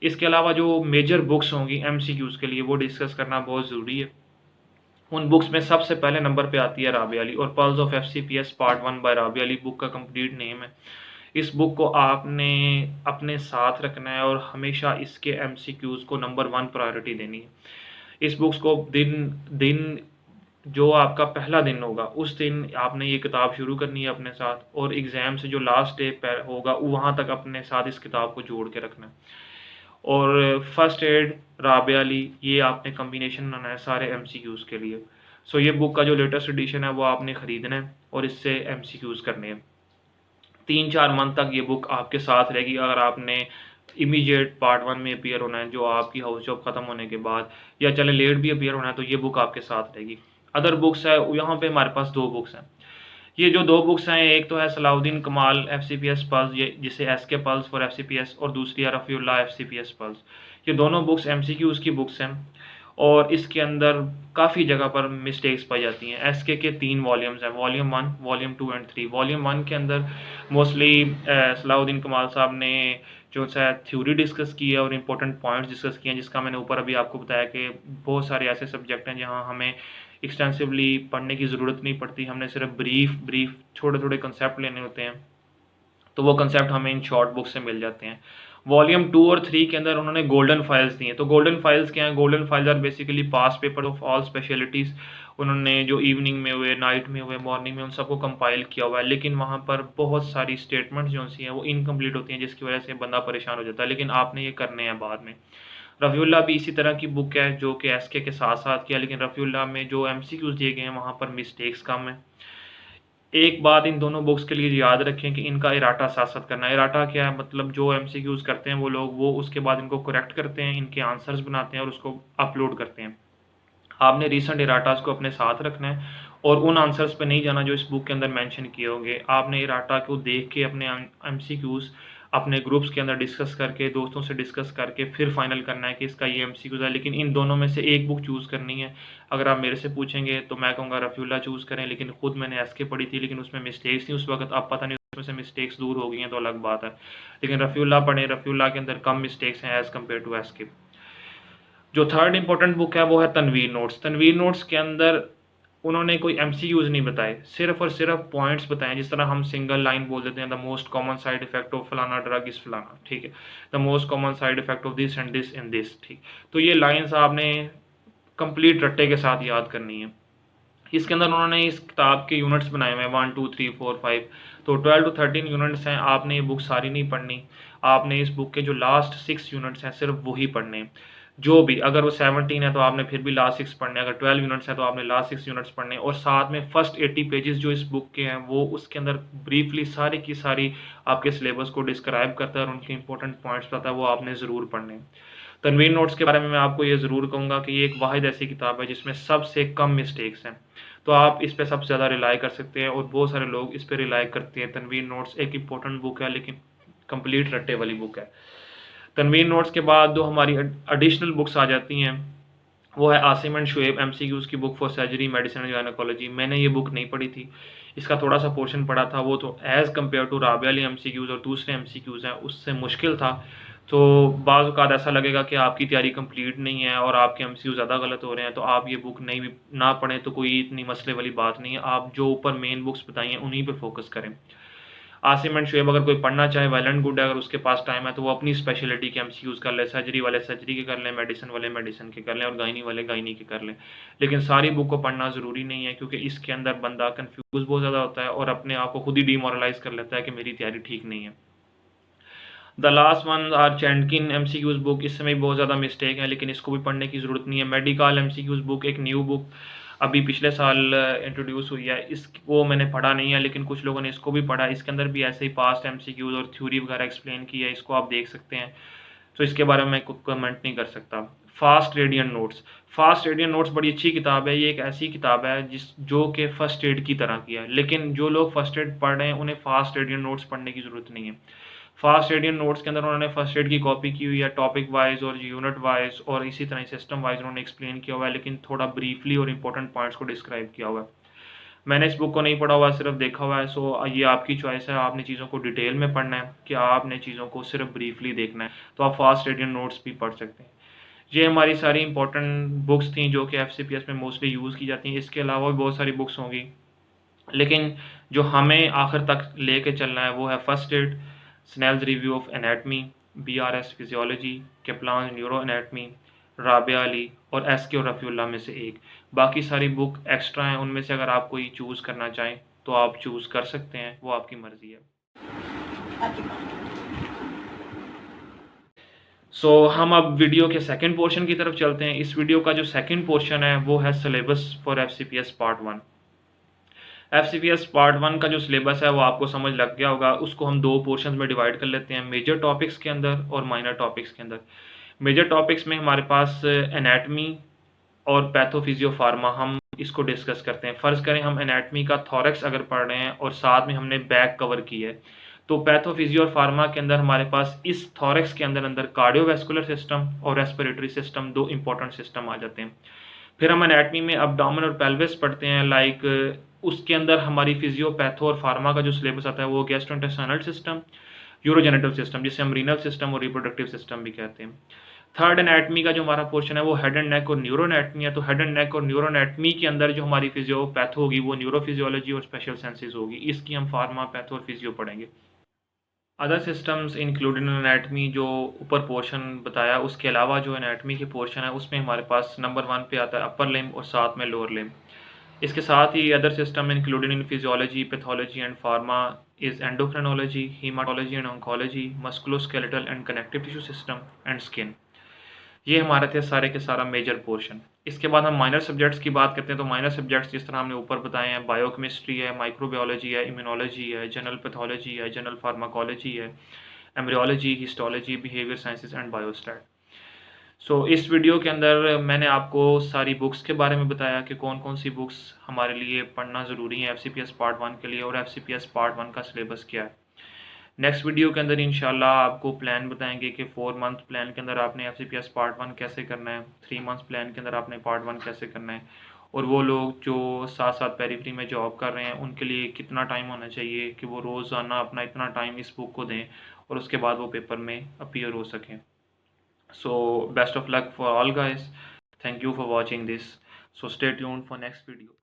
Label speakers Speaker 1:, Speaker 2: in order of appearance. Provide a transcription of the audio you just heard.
Speaker 1: इसके अलावा जो मेजर बुक्स होंगी एमसीक्यूज़ के लिए वो डिस्कस करना बहुत ज़रूरी है। उन बुक्स में सबसे पहले नंबर पे आती है राबिया अली, और pulse of FCPS part 1 by Rabia Ali book का कंप्लीट नेम है। इस बुक को आपने अपने साथ रखना है और हमेशा इसके एमसीक्यूज़ को नंबर 1 प्रायोरिटी देनी है। इस बुक्स को दिन दिन जो आपका पहला दिन होगा उस दिन आपने ये किताब शुरू करनी है अपने साथ, और एग्ज़ाम से जो लास्ट डे होगा वहाँ तक अपने साथ इस किताब को जोड़ के रखना है। और फर्स्ट एड, राबिया अली, ये आपने कॉम्बिनेशन बनाना है सारे एमसीक्यूज़ के लिए। सो ये बुक का जो लेटेस्ट एडिशन है वो आपने ख़रीदना है और इससे एमसीक्यूज़ करने हैं। 3-4 मंथ तक ये बुक आपके साथ रहेगी। अगर आपने इमीडिएट पार्ट 1 में अपीयर होना है जो आपकी हाउस जॉब ख़त्म होने के बाद, या चले लेट भी अपीयर होना है, तो ये बुक आपके साथ रहेगी। अदर बुक्स है यहाँ पे हमारे पास 2 बुक्स हैं। ये जो 2 बुक्स हैं, एक तो है सलाउद्दीन कमाल एफसीपीएस पल्स, ये जिसे एसके पल्स फॉर एफसीपीएस, और दूसरी है रफ़ीउल्लाह एफसीपीएस पल्स। ये दोनों बुक्स एमसीक्यूज़ की बुक्स हैं और इसके अंदर काफ़ी जगह पर मिस्टेक्स पाई जाती हैं। एसके के 3 वॉल्यूम्स हैं, वॉल्यूम 1, वॉल्यूम 2 एंड 3। वॉल्यूम 1 के अंदर मोस्टली सलाउद्दीन कमाल साहब ने जो सा थ्योरी डिस्कस की है और इंपॉर्टेंट पॉइंट्स डिस्कस किए हैं, जिसका मैंने ऊपर अभी आपको बताया कि बहुत सारे ऐसे सब्जेक्ट हैं जहाँ हमें एक्सटेंसिवली पढ़ने की ज़रूरत नहीं पड़ती, हमने सिर्फ ब्रीफ छोटे-छोटे कंसेप्ट लेने होते हैं, तो वो कंसेप्ट हमें इन शॉर्ट बुक से मिल जाते हैं। वॉल्यूम 2 और 3 के अंदर उन्होंने गोल्डन फाइल्स दी हैं। तो गोल्डन फाइल्स क्या हैं? Golden files are basically past paper of all specialties. उन्होंने जो इवनिंग में हुए, नाइट में हुए, मॉर्निंग में, उन सबको कंपाइल किया हुआ है, लेकिन वहाँ पर बहुत सारी स्टेटमेंट्स जो सी हैं वो इनकम्प्लीट होती हैं, जिसकी वजह से बंदा परेशान हो जाता है, लेकिन आपने ये करने हैं बाद में। रफ़ीउल्लाह भी इसी तरह की बुक है जो कि एसके के साथ-साथ किया, लेकिन रफ़ीउल्लाह में जो एमसीक्यूज़ दिए गए हैं वहाँ पर मिस्टेक्स कम हैं। एक बात इन दोनों बुक्स के लिए याद रखें कि इनका इराटा साथ-साथ करना है। इराटा क्या है? मतलब जो एमसीक्यूज़ करते हैं वो लोग, वो उसके बाद इनको करेक्ट करते हैं, इनके आंसर्स बनाते हैं और उसको अपलोड करते हैं। आपने रीसेंट इराटास को अपने साथ रखना है और उन आंसर्स पे नहीं जाना जो इस बुक के अंदर मेंशन किए होंगे। आपने इराटा को देख के अपने एमसीक्यूज़ अपने ग्रुप्स के अंदर डिस्कस करके, दोस्तों से डिस्कस करके फिर फाइनल करना है कि इसका ये एमसीक्यूज़ है, लेकिन इन दोनों में से एक बुक चूज़ करनी है। अगर आप मेरे से पूछेंगे तो मैं कहूँगा रफ़ीउल्लाह चूज़ करें, लेकिन खुद मैंने एसके पढ़ी थी, लेकिन उसमें मिस्टेक्स थी उस वक़्त। अब पता नहीं उसमें से मिस्टेक्स दूर हो गई हैं तो अलग बात है। लेकिन रफ़ीउल्लाह पढ़ें, रफ़ीउल्लाह के अंदर कम मिस्टेक्स हैं एज़ कम्पेयर टू एसके। जो थर्ड इंपॉर्टेंट बुक है वो है तनवीर नोट्स। तनवीर नोट्स के अंदर उन्होंने कोई एमसीक्यूज़ नहीं बताए, सिर्फ़ और सिर्फ़ पॉइंट्स बताएँ। जिस तरह हम सिंगल लाइन बोल देते हैं, the most common side effect of फलाना ड्रग इज़ फलाना, ठीक है? The most common side effect of this and this in this, ठीक। तो ये लाइन्स आपने कंप्लीट रट्टे के साथ याद करनी है। इसके अंदर उन्होंने इस किताब के यूनिट्स बनाए हुए हैं 1, 2, 3, 4, 5, तो 12 टू 13 यूनिट्स हैं। आपने ये बुक सारी नहीं पढ़नी, आपने इस बुक के जो लास्ट 6 यूनिट्स हैं सिर्फ वही पढ़ने हैं। जो भी, अगर वो 17 है तो आपने फिर भी लास्ट 6 पढ़ने, अगर 12 यूनिट्स हैं तो आपने लास्ट 6 यूनिट्स पढ़ने, और साथ में फर्स्ट 80 पेजेस जो इस बुक के हैं वो उसके अंदर ब्रीफली सारी की सारी आपके सिलेबस को डिस्क्राइब करता है और उनके इंपॉर्टेंट पॉइंट्स बताता है, वो आपने ज़रूर पढ़ने हैं। तनवीर नोट्स के बारे में मैं आपको ये ज़रूर कहूँगा कि ये एक वाहिद ऐसी किताब है जिसमें सबसे कम मिस्टेक्स हैं, तो आप इस पे सबसे ज़्यादा रिलाई कर सकते हैं, और बहुत सारे लोग इस पे रिलाई करते हैं। तनवीर नोट्स एक इम्पोर्टेंट बुक है, लेकिन कंप्लीट रट्टे वाली बुक है। तनवीर नोट्स के बाद जो हमारी एडिशनल बुक्स आ जाती हैं वो है आसिम एंड शुएब एमसीक्यूज़ की book for surgery, medicine and gynaecology. मैंने ये बुक नहीं पढ़ी थी, इसका थोड़ा सा पोर्शन पढ़ा था, वो तो as compare to Rabia Ali MCQs और दूसरे एमसीक्यूज़ हैं उससे मुश्किल था। तो बाज़ औक़ात ऐसा लगेगा कि आपकी तैयारी कंप्लीट नहीं है और आपके एमसीक्यू ज़्यादा गलत हो रहे हैं, तो आप ये बुक नहीं ना पढ़ें तो कोई इतनी मसले वाली बात नहीं है। आप जो ऊपर मेन बुक्स बताई हैं उन्हीं पे फ़ोकस करें। आसिम एंड शुएब अगर कोई पढ़ना चाहे, वेल एंड गुड है। अगर उसके पास टाइम है तो वो अपनी स्पेशलिटी के एमसीक्यूज़ कर ले, सर्जरी वाले सर्जरी के कर लें, मेडिसिन वाले मेडिसिन के कर लें, और गायनी वाले गायनी के कर लें। लेकिन सारी बुक को पढ़ना ज़रूरी नहीं है, क्योंकि इसके अंदर बंदा कन्फ्यूज़ बहुत ज़्यादा होता है और अपने आप को खुद ही डिमोरलाइज़ कर लेता है कि मेरी तैयारी ठीक नहीं है। द लास्ट वन आर चैंडकिन एमसीक्यूज़ बुक, इसमें भी बहुत ज़्यादा मिस्टेक है, लेकिन इसको भी पढ़ने की ज़रूरत नहीं है। मेडिकल एमसीक्यूज़ बुक एक न्यू बुक अभी पिछले साल इंट्रोड्यूस हुई है, इसको मैंने पढ़ा नहीं है, लेकिन कुछ लोगों ने इसको भी पढ़ा है। इसके अंदर भी ऐसे ही पास्ट एमसीक्यूज़ और थ्योरी वगैरह एक्सप्लेन की है, इसको आप देख सकते हैं। तो इसके बारे में मैं कोई कमेंट नहीं कर सकता। Fast radian notes, fast radian notes बड़ी अच्छी किताब है। ये एक ऐसी किताब है जो कि फर्स्ट एड की तरह की है, लेकिन जो लोग फर्स्ट एड पढ़ रहे हैं उन्हें फास्ट रेडियन नोट्स पढ़ने की ज़रूरत नहीं है। फास्ट रेडियन नोट्स के अंदर उन्होंने फर्स्ट एड की कॉपी की हुई है, टॉपिक वाइज और यूनिट वाइज, और इसी तरह सिस्टम वाइज उन्होंने एक्सप्लेन किया हुआ है, लेकिन थोड़ा ब्रीफली और इंपॉर्टेंट पॉइंट्स को डिस्क्राइब किया हुआ है। मैंने इस बुक को नहीं पढ़ा हुआ, सिर्फ देखा हुआ है। सो ये आपकी चॉइस है, आपने चीज़ों को डिटेल में पढ़ना है कि आपने चीज़ों को सिर्फ ब्रीफली देखना है, तो आप फास्ट रीडिंग नोट्स भी पढ़ सकते हैं। ये हमारी सारी इंपॉर्टेंट बुक्स थी जो कि एफसीपीएस में मोस्टली यूज़ की जाती हैं। इसके अलावा भी बहुत सारी बुक्स होंगी, लेकिन जो हमें आखिर तक लेके चलना है वो है first aid, Snell's review of anatomy, BRS physiology, Kaplan neuro anatomy, Rabia Ali और एसके और रफ़ीउल्लाह में से एक। बाकी सारी बुक एक्स्ट्रा हैं, उनमें से अगर आप कोई चूज़ करना चाहें तो आप चूज़ कर सकते हैं, वो आपकी मर्ज़ी है। हम अब वीडियो के सेकंड पोर्शन की तरफ चलते हैं। इस वीडियो का जो सेकंड पोर्शन है वो है syllabus for FCPS part 1। FCPS part 1 का जो सिलेबस है वो आपको समझ लग गया होगा। उसको हम दो पोर्शंस में डिवाइड कर लेते हैं, मेजर टॉपिक्स के अंदर और माइनर टॉपिक्स के अंदर। मेजर टॉपिक्स में हमारे पास एनाटमी और पैथोफिजियोफार्मा, हम इसको डिस्कस करते हैं। फ़र्ज़ करें हम एनाटमी का थॉरैक्स अगर पढ़ रहे हैं और साथ में हमने बैक कवर की है, तो पैथोफिजियोफार्मा के अंदर हमारे पास इस थॉरैक्स के अंदर अंदर कार्डियोवैस्कुलर सिस्टम और रेस्पिरेटरी सिस्टम, दो इंपॉर्टेंट सिस्टम आ जाते हैं। फिर हम एनाटमी में अब्डोमेन और पेल्विस पढ़ते हैं, उसके अंदर हमारी फिजियो, पैथो और फार्मा का जो सिलेबस आता है वो गैस्ट्रोइंटेस्टाइनल सिस्टम, यूरोजेनिटल सिस्टम, जिसे हम रीनल सिस्टम और रिप्रोडक्टिव सिस्टम भी कहते हैं। थर्ड एनाटमी का जो हमारा पोर्शन है वो हेड एंड नेक और न्यूरो एनाटमी है। तो हेड एंड नेक और न्यूरो एनाटमी के अंदर जो हमारी फिजियो पैथो होगी वो न्यूरोफिजियोलॉजी और स्पेशल सेंसेस होगी। इसकी हम फार्मा, पैथो और फिजियो पढ़ेंगे। Other systems included in anatomy, जो ऊपर पोर्शन बताया, उसके अलावा जो एनाटमी के पोर्शन है उसमें हमारे पास नंबर 1 पे आता है अपर लिम्ब और साथ में लोअर लिम्ब। इसके साथ ही other system included in physiology, pathology and pharma is endocrinology, haematology and oncology, musculoskeletal and connective tissue system and skin. ये हमारे थे सारे के सारा मेजर पोर्शन। इसके बाद हम माइनर सब्जेक्ट्स की बात करते हैं। तो माइनर सब्जेक्ट्स जिस तरह हमने ऊपर बताए हैं, बायोकेमिस्ट्री है, माइक्रोबायोलॉजी है, इम्यूनोलॉजी है, जनरल पैथोलॉजी है, जनरल फार्माकोलॉजी है, embryology, histology, behaviour sciences and biostat. इस वीडियो के अंदर मैंने आपको सारी बुक्स के बारे में बताया कि कौन कौन सी बुक्स हमारे लिए पढ़ना ज़रूरी है एफसीपीएस पार्ट 1 के लिए, और एफसीपीएस पार्ट 1 का सिलेबस क्या है। नेक्स्ट वीडियो के अंदर इंशाल्लाह आपको प्लान बताएंगे कि 4 मंथ प्लान के अंदर आपने एफसीपीएस पार्ट 1 कैसे करना है, 3 मंथ्स प्लान के अंदर आपने पार्ट 1 कैसे करना है, और वो लोग जो साथ साथ पेरिफेरी में जॉब कर रहे हैं उनके लिए कितना टाइम होना चाहिए कि वो रोज़ाना अपना इतना टाइम इस बुक को दें और उसके बाद वो पेपर में अपीयर हो सकें। So best of luck for all guys, thank you for watching this, so stay tuned for next video.